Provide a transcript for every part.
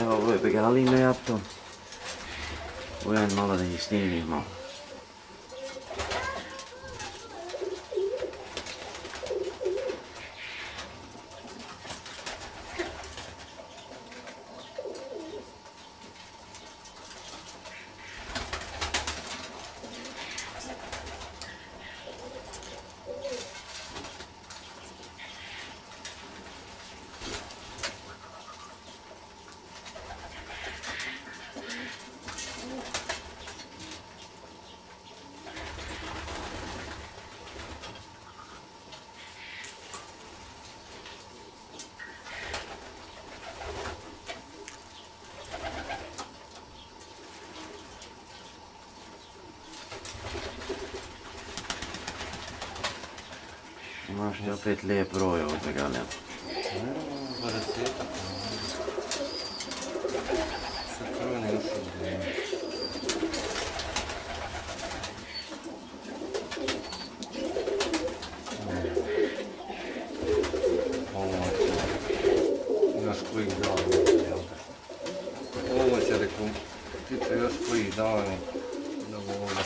Evo, ovo je Begalino jato. Uvijem malo da ih snimimo. Imaš ti opet lijep broj ovog Begalija. 20-ak. Što crvene još ovdje. Ovo još kojih dana, jel da? Ovo će rekom, tiče još kojih dana, da ovoga.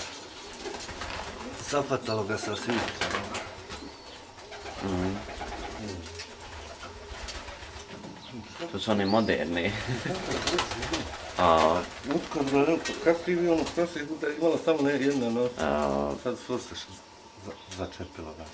Zafatalo ga sa svih strana. To su oni moderni. Utkad gledam, kad si vi ono prošli puta imala samo jedna noć, sad su se začepilo ga.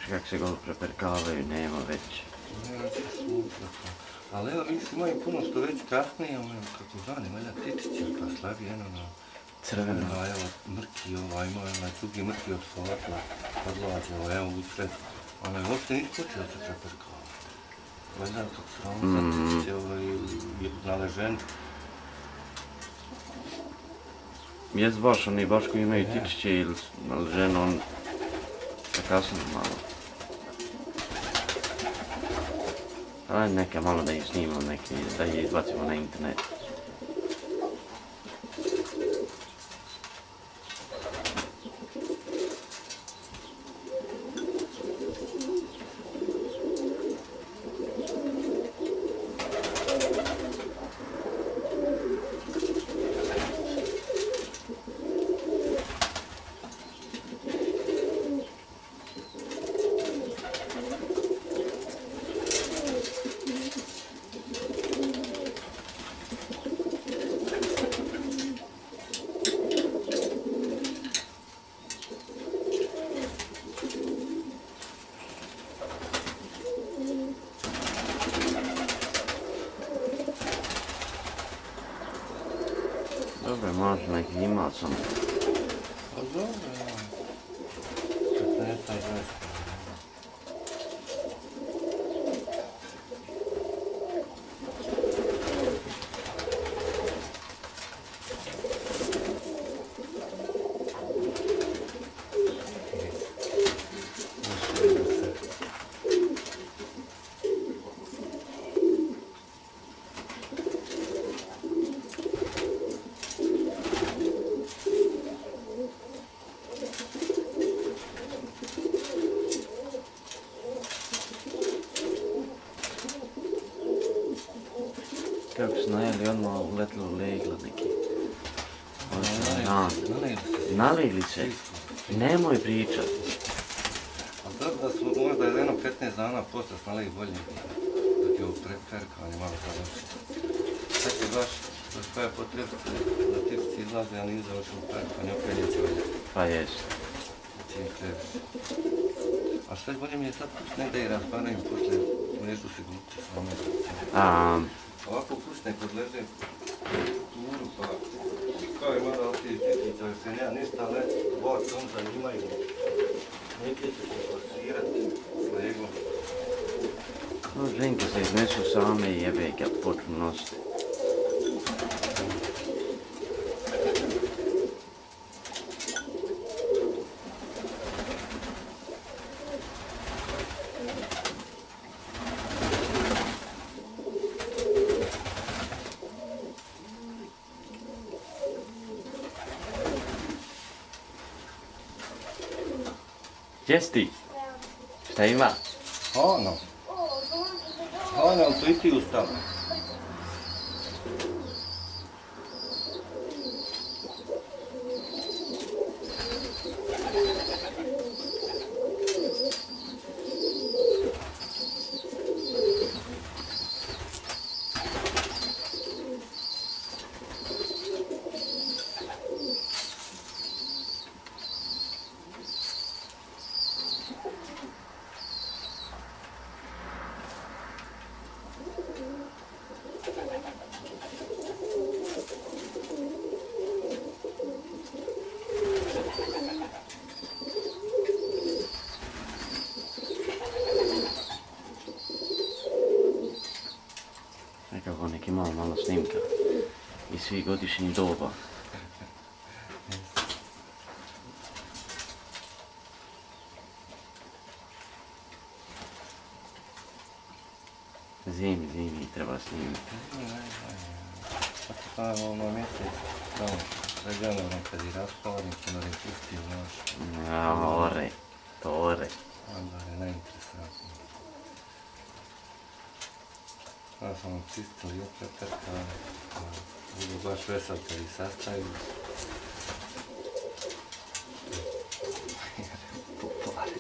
Kako se god preperkavaju, nema već. Ali evo, vidiš, imaju puno što već kasnije, kako zvani, valjda titići, to slabi, na crveno. Evo, mrki ima onaj drugi mrki od folatla, odlaze, evo, usred. Uopšte nisu počeli se preperkavati. Valjda, kako se ono sad naleženi. Jes baš, oni baš koji imaju tičiće ili naleženo, on kasno malo. Ajde neke malo da ih snimamo, da ih izbacimo na internet. Dobro, možda neki imao sam. Pa dobro, evo. 15-20. Kako su najeli, odmah uletilo legla neki. Nalili se. Nemoj pričat. Ali dobro da smo možda jedno 15 dana posle snali bolje. Dok je ovo preperkanje malo završeno. Sad će baš koja potrebiti da tipci izlaze, ali nije završeno perkanje, opet neće ovdje. Pa jest. Čim trebaš. A što bolje mi je sad pusne da i raspanaju posle mrežu se gluče s vama. Ovako pusne kod leže kulturu, pa kao ima da ti tetica se nema ništa, ali vas on zanimaju. Neki će poforsirati s legom. No, ženke se iznesu same i jebe kad počnu nositi. Gdje si ti? Šta ima? Ano, ali to i ti ustala. Nekako neki malo snimka iz svih godišnjih doba. Zimi treba snimiti. Pa to ono mjesec, tamo, pred januarom kad je raspalanik, onda ne pusti, znaš. Ja, tore. Onda je najinteresantnije. Sada smo čistili opet trkane, budu baš vesel kad ih sastaju. Popare.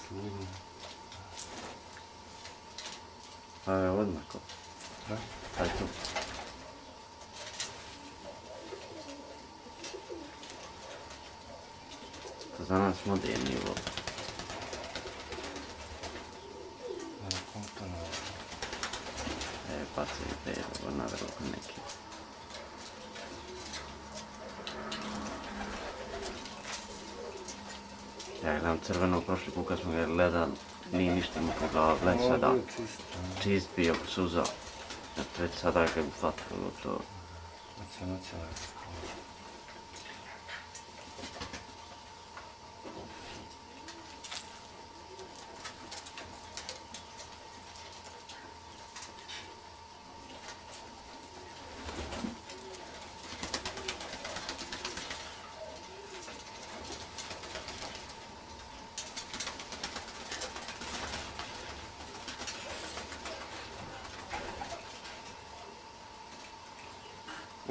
Slivno. Pa je odmah ko. Da? Aj tu. To za nas moderni ovo. Pacite, evo navrlo neki. Ja gledam crveno prošli put kad smo ga gledali, nije ništa mu pogledao, gledaj sada. Čist bio suza. Već sada ga bi fatilo to.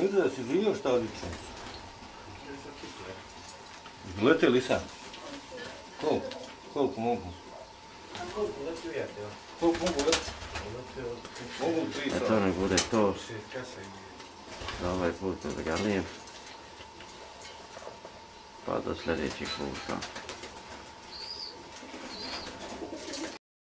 Vidio da si vidio šta odlično. Lete li sad? Koliko? Koliko mogu? Koliko leti ujete, ja? Koliko mogu leti? Mogu 3 sata. To nek bude to 6 kasa ima. za ovaj put ne zagalijem. Pa do sljedećeg puta.